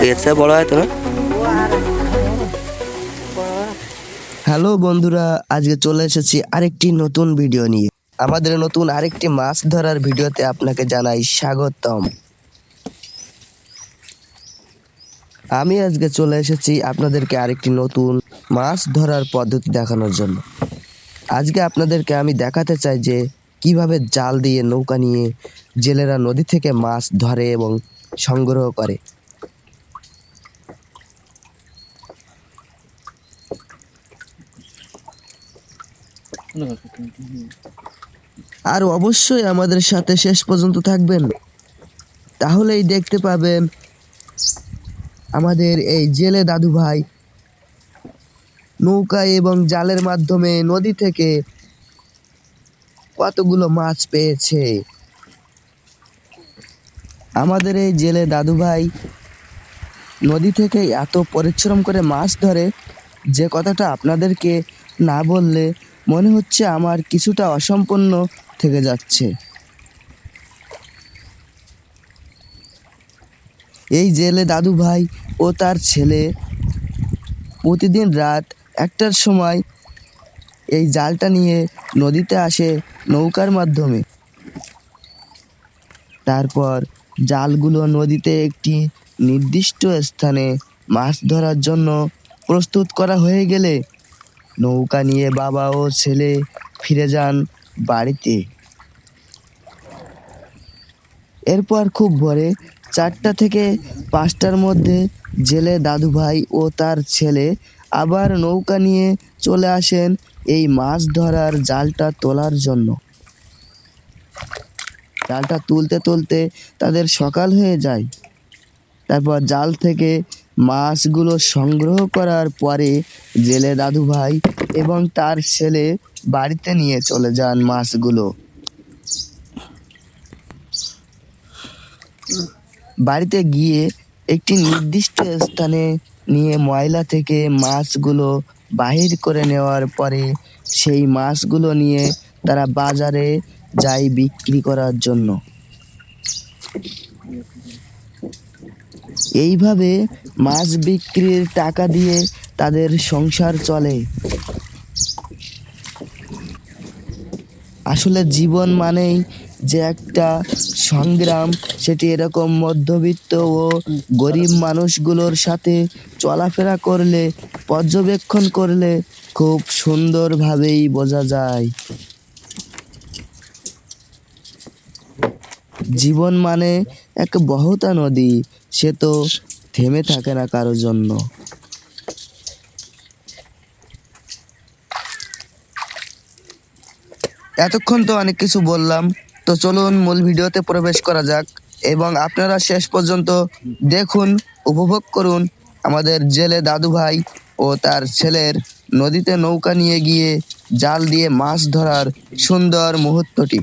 এর চেয়ে বড় হয় তো না। হ্যালো বন্ধুরা, আজকে চলে এসেছি আরেকটি নতুন ভিডিও নিয়ে। আমাদের নতুন আরেকটি মাছ ধরার ভিডিওতে আপনাকে জানাই স্বাগতম। আমি আজকে চলে এসেছি আপনাদেরকে আরেকটি নতুন মাছ ধরার পদ্ধতি দেখানোর জন্য। আজকে আপনাদেরকে আমি দেখাতে চাই যে কিভাবে জাল দিয়ে নৌকা নিয়ে জেলেরা নদী থেকে মাছ ধরে এবং সংগ্রহ করে। আর অবশ্যই আমাদের সাথে শেষ পর্যন্ত থাকবেন, তাহলেই দেখতে পাবেন আমাদের এই জেলে দাদু ভাই নৌকা এবং জালের মাধ্যমে নদী থেকে কতগুলো মাছ পেয়েছে। আমাদের এই জেলে দাদু ভাই নদী থেকে এত পরিশ্রম করে মাছ ধরে যে কথাটা আপনাদেরকে না বললে মনে হচ্ছে আমার কিছুটা অসম্পূর্ণ থেকে যাচ্ছে। এই জেলে দাদু ভাই ও তার ছেলে প্রতিদিন রাত 1টার সময় এই জালটা নিয়ে নদীতে আসে নৌকার মাধ্যমে। তারপর জালগুলো নদীতে একটি নির্দিষ্ট স্থানে মাছ ধরার জন্য প্রস্তুত করা হয়ে গেলে নৌকা নিয়ে বাবা ও ছেলে ফিরে যান বাড়িতে। এরপর খুব ভোরে 4টা থেকে 5টার মধ্যে জেলে দাদু ভাই ও তার ছেলে আবার নৌকা নিয়ে চলে আসেন এই মাছ ধরার জালটা তোলার জন্য। জালটা তুলতে তুলতে তাদের সকাল হয়ে যায়। তারপর জাল থেকে মাছগুলো সংগ্রহ করার পরে জেলে দাদু ভাই এবং তার ছেলে বাড়িতে নিয়ে চলে যান মাছগুলো। বাড়িতে গিয়ে একটি নির্দিষ্ট স্থানে নিয়ে ময়লা থেকে মাছগুলো বাহির করে নেওয়ার পরে সেই মাছগুলো নিয়ে তারা বাজারে যায় বিক্রি করার জন্য। এইভাবে মাছ বিক্রির টাকা দিয়ে তাদের সংসার চলে। আসলে জীবন মানেই যে একটা সংগ্রাম, সেটি এরকম মধ্যবিত্ত ও গরিব মানুষগুলোর সাথে চলাফেরা করলে, পর্যবেক্ষণ করলে খুব সুন্দরভাবেই বোঝা যায়। জীবন মানে এক বহতা নদী, সে তো থেমে থাকে না কারোর জন্য। এতক্ষণ তো অনেক কিছু বললাম, তো চলুন মূল ভিডিওতে প্রবেশ করা যাক এবং আপনারা শেষ পর্যন্ত দেখুন, উপভোগ করুন আমাদের জেলে দাদু ভাই ও তার ছেলের নদীতে নৌকা নিয়ে গিয়ে জাল দিয়ে মাছ ধরার সুন্দর মুহূর্তটি।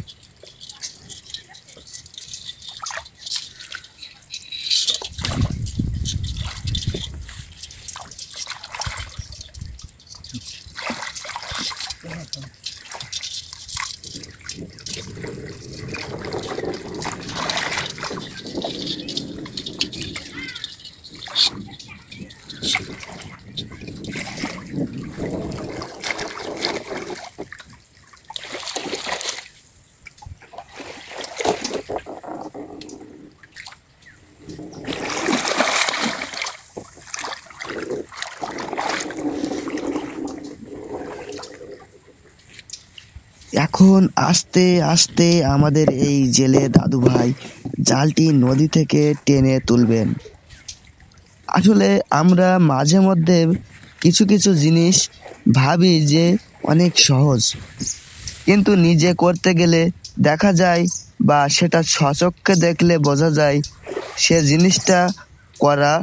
এখন আস্তে আস্তে আমাদের এই জেলে দাদু ভাই জালটি নদী থেকে টেনে তুলবেন। আসলে আমরা মাঝে মধ্যে কিছু কিছু জিনিস ভাবি যে অনেক সহজ, কিন্তু নিজে করতে গেলে দেখা যায় বা সেটা স্বচক্ষে দেখলে বোঝা যায় সে জিনিসটা করা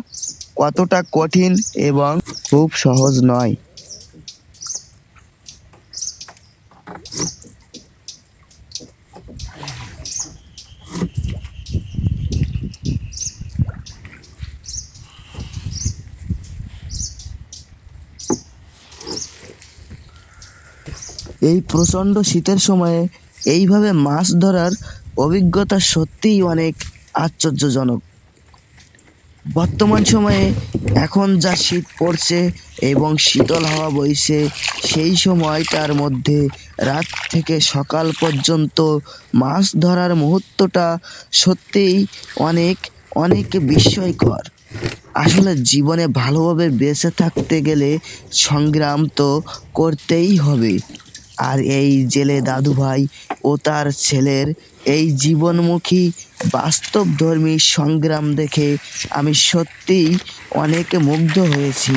কতটা কঠিন এবং খুব সহজ নয়। এই প্রচণ্ড শীতের সময়ে এইভাবে মাছ ধরার অভিজ্ঞতা সত্যিই অনেক আশ্চর্যজনক। বর্তমান সময়ে এখন যা শীত পড়ছে এবং শীতল হাওয়া বইছে, সেই সময়টার মধ্যে রাত থেকে সকাল পর্যন্ত মাছ ধরার মুহূর্তটা সত্যিই অনেক অনেক বিস্ময়কর। আসলে জীবনে ভালোভাবে বেঁচে থাকতে গেলে সংগ্রাম তো করতেই হবে। আর এই জেলে দাদুভাই ও তার ছেলের এই জীবনমুখী বাস্তবধর্মী সংগ্রাম দেখে আমি সত্যিই অনেক মুগ্ধ হয়েছি।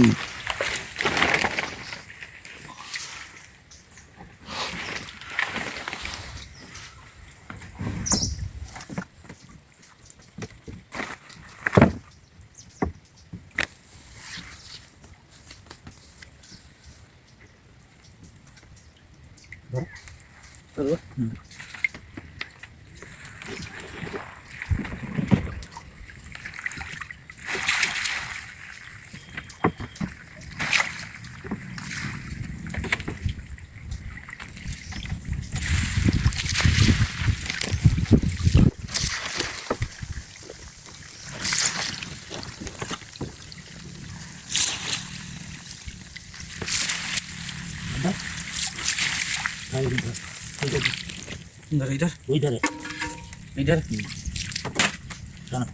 इधर इधर इधर इधर जाना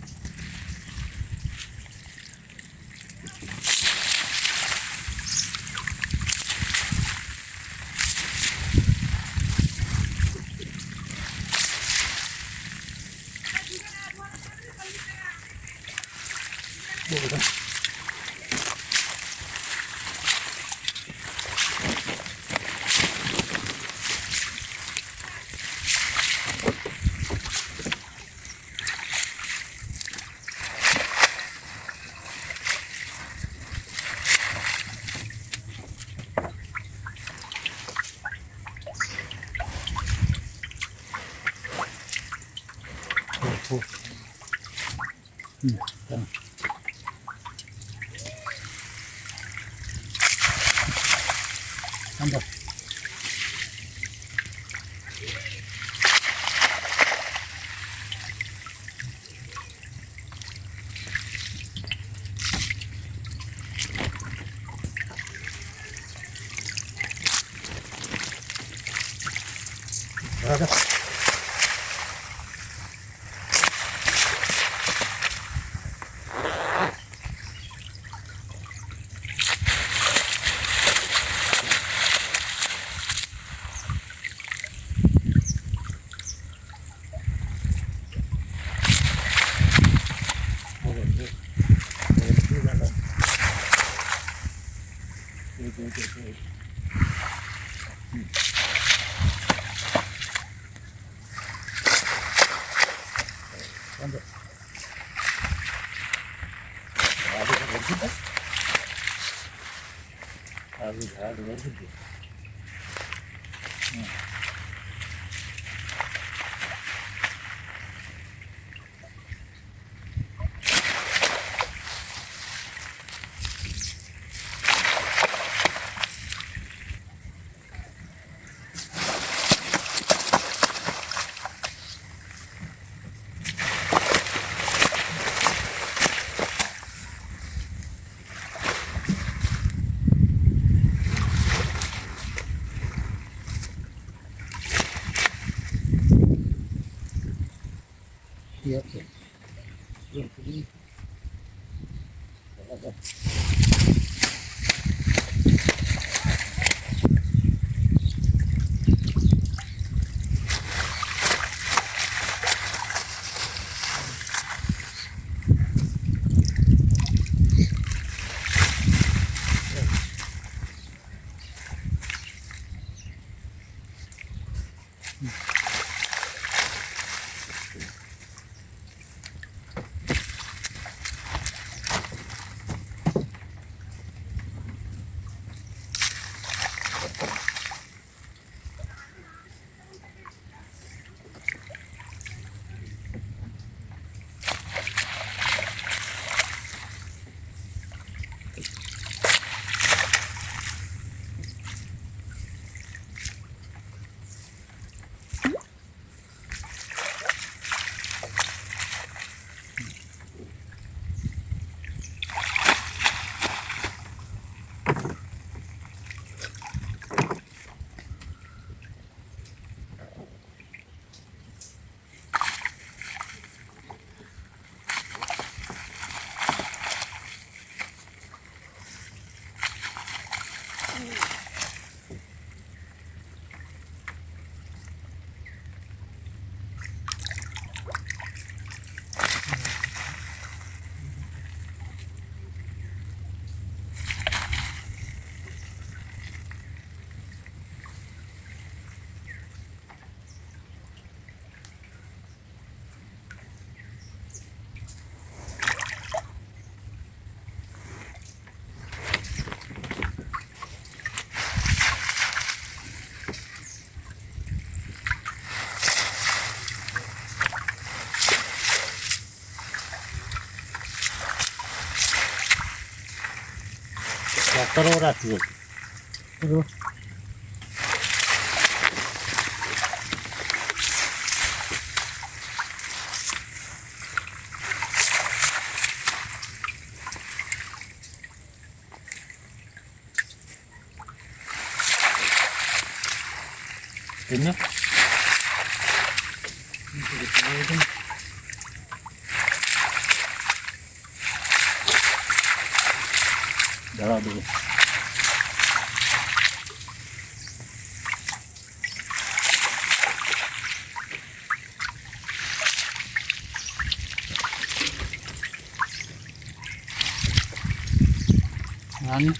अंदर তোরও রাখতে Ini. Jalan dulu. Ini.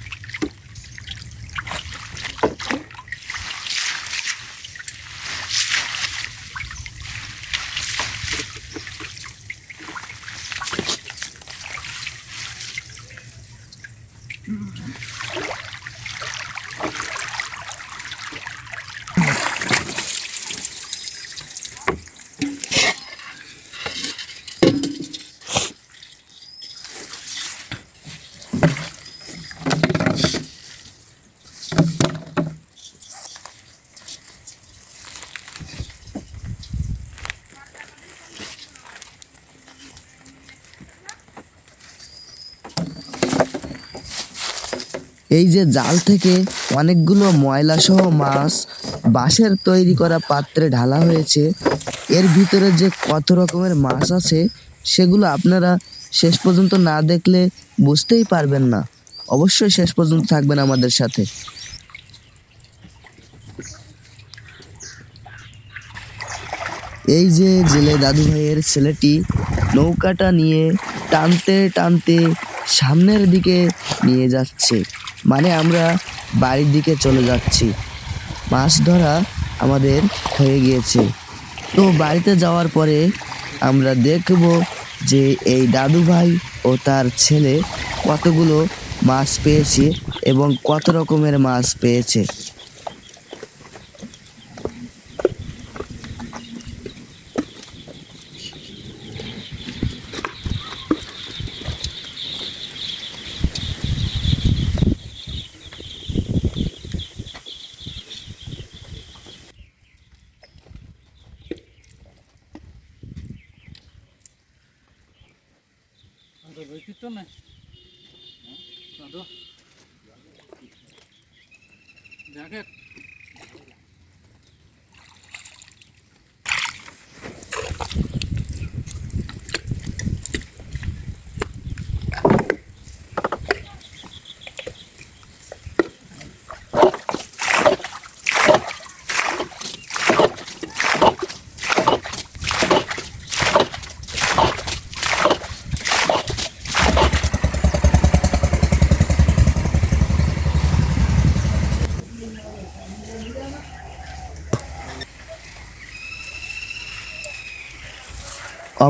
এই যে জাল থেকে অনেকগুলো ময়লা সহ মাছ বাঁশের তৈরি করা পাত্রে ঢালা হয়েছে, এর ভিতরে যে কত রকমের মাছ আছে সেগুলো আপনারা শেষ পর্যন্ত না দেখলে বুঝতেই পারবেন না। অবশ্যই শেষ পর্যন্ত থাকবেন আমাদের সাথে। এই যে জেলে দাদু ভাইয়ের ছেলেটি নৌকাটা নিয়ে টানতে টানতে সামনের দিকে নিয়ে যাচ্ছে, মানে আমরা বাড়ির দিকে চলে যাচ্ছি। মাছ ধরা আমাদের হয়ে গিয়েছে। তো বাড়িতে যাওয়ার পরে আমরা দেখব যে এই দাদু ভাই ও তার ছেলে কতগুলো মাছ পেয়েছে এবং কত রকমের মাছ পেয়েছে। Begitu nih. Aduh. Jaket.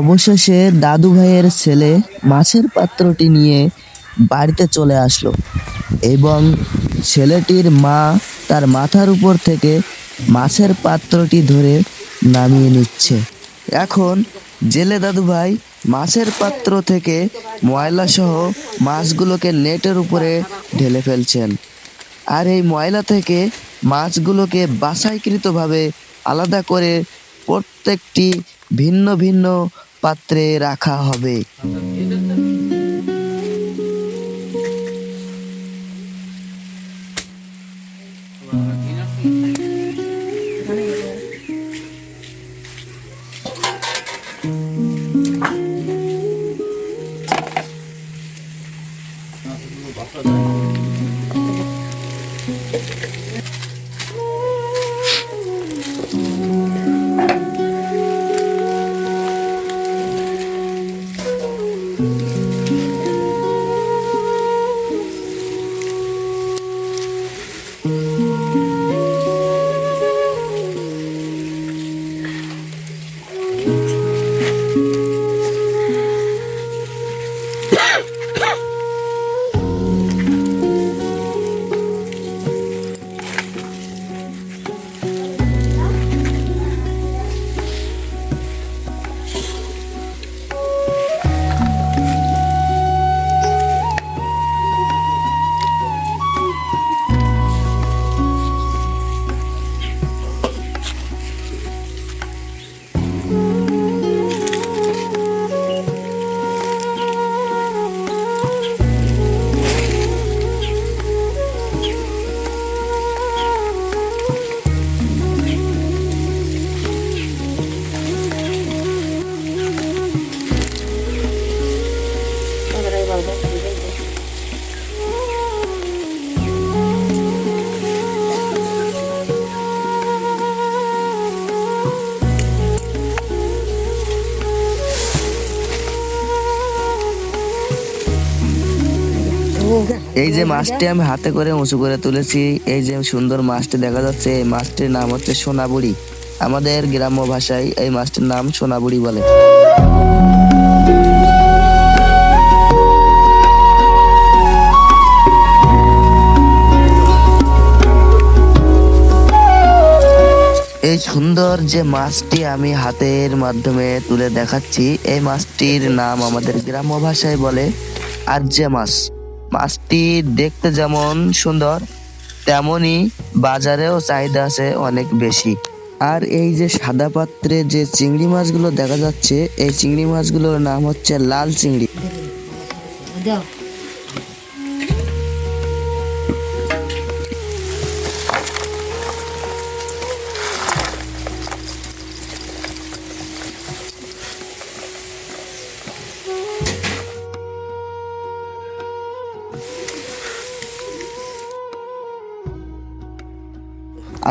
অবশেষে দাদু ভাইয়ের ছেলে মাছের পাত্রটি নিয়ে বাড়িতে চলে আসলো এবং ছেলেটির মা তার মাথার উপর থেকে মাছের পাত্রটি ধরে নামিয়ে নিচ্ছে। এখন জেলে দাদু ভাই মাছের পাত্র থেকে ময়লা সহ মাছগুলোকে নেটের উপরে ঢেলে ফেলছেন, আর এই ময়লা থেকে মাছগুলোকে বাছাইকৃতভাবে আলাদা করে প্রত্যেকটি ভিন্ন ভিন্ন পাত্রে রাখা হবে। এই যে মাছটি আমি হাতে করে উঁচু করে তুলেছি, এই যে সুন্দর মাছটি দেখা যাচ্ছে, এই মাছটির নাম হচ্ছে সোনাবুড়ি। আমাদের গ্রাম্য ভাষায় এই মাছটির নাম সোনাবুড়ি বলে। এই সুন্দর যে মাছটি আমি হাতের মাধ্যমে তুলে দেখাচ্ছি, এই মাছটির নাম আমাদের গ্রাম্য ভাষায় বলে আরজে মাছ। মাছটি দেখতে যেমন সুন্দর, তেমনি বাজারেও চাহিদা আছে অনেক বেশি। আর এই যে সাদা পাত্রে যে চিংড়ি মাছগুলো দেখা যাচ্ছে, এই চিংড়ি মাছগুলোর নাম হচ্ছে লাল চিংড়ি। দাও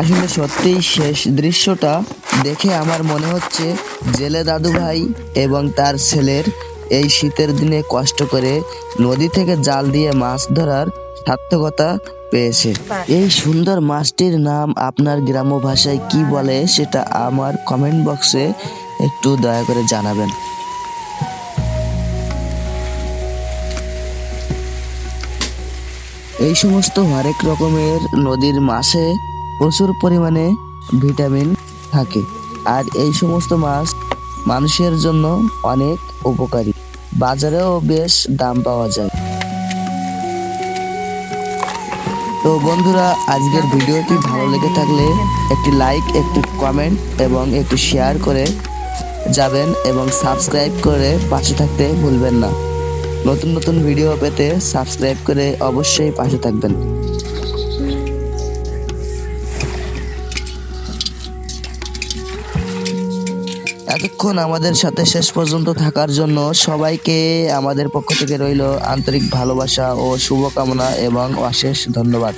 আসলে সত্যিই শেষ দৃশ্যটা দেখে আমার মনে হচ্ছে জেলে দাদু ভাই এবং তার ছেলের এই শীতের দিনে কষ্ট করে নদী থেকে জাল দিয়ে মাছ ধরার সার্থকতা পেয়েছে। এই সুন্দর মাছটির নাম আপনার গ্রাম্য ভাষায় কি বলে সেটা আমার কমেন্ট বক্সে একটু দয়া করে জানাবেন। এই সমস্ত হরেক রকমের নদীর মাছে প্রচুর পরিমাণে ভিটামিন থাকে, আর এই সমস্ত মাছ মানুষের জন্য অনেক উপকারী, বাজারেও বেশ দাম পাওয়া যায়। তো বন্ধুরা, আজকের ভিডিওটি ভালো লেগে থাকলে একটি লাইক, একটি কমেন্ট এবং একটি শেয়ার করে যাবেন এবং সাবস্ক্রাইব করে পাশে থাকতে ভুলবেন না। নতুন নতুন ভিডিও পেতে সাবস্ক্রাইব করে অবশ্যই পাশে থাকবেন। এতক্ষণ আমাদের সাথে শেষ পর্যন্ত থাকার জন্য সবাইকে আমাদের পক্ষ থেকে রইল আন্তরিক ভালোবাসা ও শুভকামনা এবং অশেষ ধন্যবাদ।